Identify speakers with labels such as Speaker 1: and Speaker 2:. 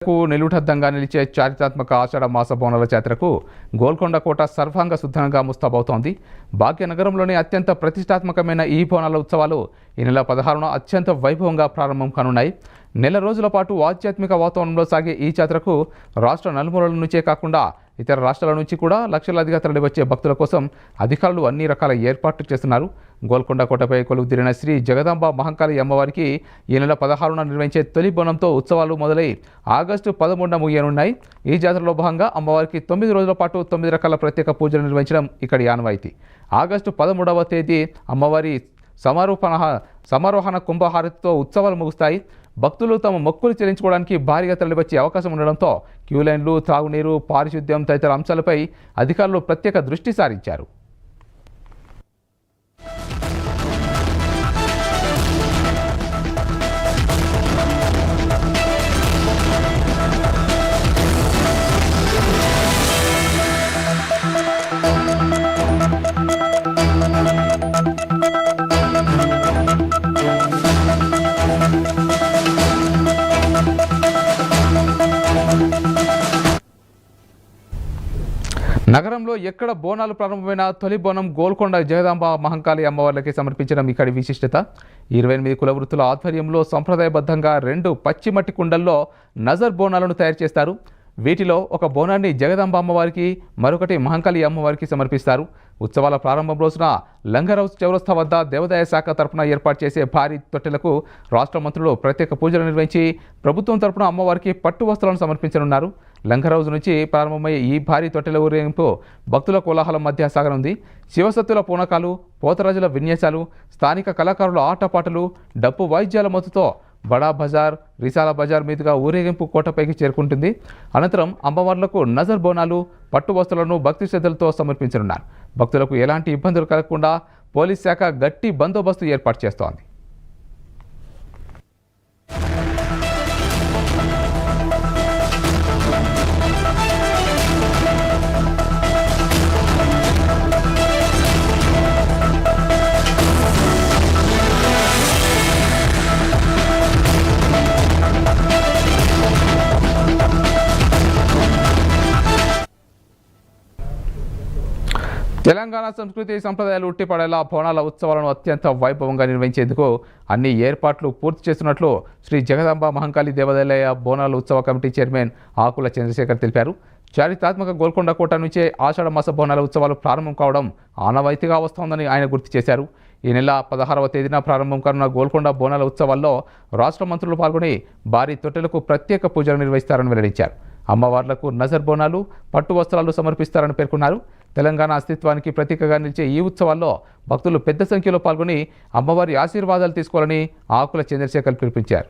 Speaker 1: నిలుటద్దంగా నిలిచే చారిత్రాత్మక ఆషాఢ మాస బోనాల జాతరకు గోల్కొండ కోట సర్వాంగ శుద్ధంగా ముస్తాబవుతోంది. భాగ్యనగరంలోని అత్యంత ప్రతిష్టాత్మకమైన ఈ బోనాల ఉత్సవాలు ఈ నెల 16న అత్యంత వైభవంగా ప్రారంభం కానున్నాయి. నెల రోజుల పాటు ఆధ్యాత్మిక వాతావరణంలో సాగే ఈ జాతరకు రాష్ట్ర నలుమూలల నుంచే కాకుండా ఇతర రాష్ట్రాల నుంచి కూడా లక్షలాదిగా తరలివచ్చే భక్తుల కోసం అధికారులు అన్ని రకాల ఏర్పాట్లు చేస్తున్నారు. గోల్కొండ కోటపై కొలువుదీరిన శ్రీ జగదాంబ మహంకాళి అమ్మవారికి ఈ నెల 16న నిర్వహించే తొలి బోనంతో ఉత్సవాలు మొదలై ఆగస్టు 13న ముగియనున్నాయి. ఈ జాతరలో భాగంగా అమ్మవారికి 9 రోజుల పాటు 9 రకాల ప్రత్యేక పూజలు నిర్వహించడం ఇక్కడి ఆనవాయితీ. ఆగస్టు 13వ తేదీ అమ్మవారి సమారోహణ కుంభహారతితో ఉత్సవాలు ముగుస్తాయి. భక్తులు తమ మొక్కులు చెల్లించుకోవడానికి భారీగా తరలివచ్చే అవకాశం ఉండడంతో క్యూలైన్లు, తాగునీరు, పారిశుద్ధ్యం తదితర అంశాలపై అధికారులు ప్రత్యేక దృష్టి సారించారు. నగరంలో ఎక్కడ బోనాలు ప్రారంభమైన తొలి బోనం గోల్కొండ జగదాంబ మహంకాళి అమ్మవార్లకి సమర్పించడం ఇక్కడి విశిష్టత. 28 కులవృత్తుల ఆధ్వర్యంలో సంప్రదాయబద్ధంగా 2 పచ్చిమట్టి కుండల్లో నజర్ బోనాలను తయారు చేస్తారు. వీటిలో ఒక బోనాన్ని జగదాంబ అమ్మవారికి, మరొకటి మహంకాళి అమ్మవారికి సమర్పిస్తారు. ఉత్సవాల ప్రారంభం రోజున లంగర్ హౌస్ చౌరస్తా వద్ద దేవాదాయ శాఖ తరపున ఏర్పాటు చేసే భారీ తొట్టెలకు రాష్ట్ర మంత్రులు ప్రత్యేక పూజలు నిర్వహించి ప్రభుత్వం తరపున అమ్మవారికి పట్టు వస్త్రాలను సమర్పించనున్నారు. లంగర్ హౌస్ నుంచి ప్రారంభమయ్యే ఈ భారీ తొట్టెల ఊరేగింపు భక్తుల కోలాహలం మధ్య సాగనుంది. శివసత్తుల పూనకాలు, పోతరాజుల విన్యాసాలు, స్థానిక కళాకారుల ఆటపాటలు, డప్పు వాయిద్యాల మోతుతో బడా బజార్, రిసాల బజార్ మీదుగా ఊరేగింపు కోటపైకి చేరుకుంటుంది. అనంతరం అమ్మవార్లకు నజర్ బోనాలు, పట్టు వస్త్రాలను భక్తి శ్రద్ధలతో సమర్పించనున్నారు. భక్తులకు ఎలాంటి ఇబ్బందులు కలగకుండా పోలీస్ శాఖ గట్టి బందోబస్తు ఏర్పాటు చేస్తోంది. తెలంగాణ సంస్కృతి సంప్రదాయాలు ఉట్టిపడేలా బోనాల ఉత్సవాలను అత్యంత వైభవంగా నిర్వహించేందుకు అన్ని ఏర్పాట్లు పూర్తి చేస్తున్నట్లు శ్రీ జగదాంబ మహంకాళి దేవాలయ బోనాల ఉత్సవ కమిటీ చైర్మన్ ఆకుల చంద్రశేఖర్ తెలిపారు. చారిత్రాత్మక గోల్కొండ కోట నుంచే ఆషాఢ మాస బోనాల ఉత్సవాలు ప్రారంభం కావడం ఆనవాయితీగా వస్తోందని ఆయన గుర్తు చేశారు. ఈ నెల 16వ తేదీన ప్రారంభం కానున్న గోల్కొండ బోనాల ఉత్సవాల్లో రాష్ట్ర మంత్రులు పాల్గొని భారీ తొట్టెలకు ప్రత్యేక పూజలు నిర్వహిస్తారని వెల్లడించారు. అమ్మవార్లకు నజర్ బోనాలు, పట్టు వస్త్రాలు సమర్పిస్తారని పేర్కొన్నారు. తెలంగాణ అస్తిత్వానికి ప్రతీకగా నిలిచే ఈ ఉత్సవాల్లో భక్తులు పెద్ద సంఖ్యలో పాల్గొని అమ్మవారి ఆశీర్వాదాలు తీసుకోవాలని ఆకుల చంద్రశేఖర్ పిలుపునిచ్చారు.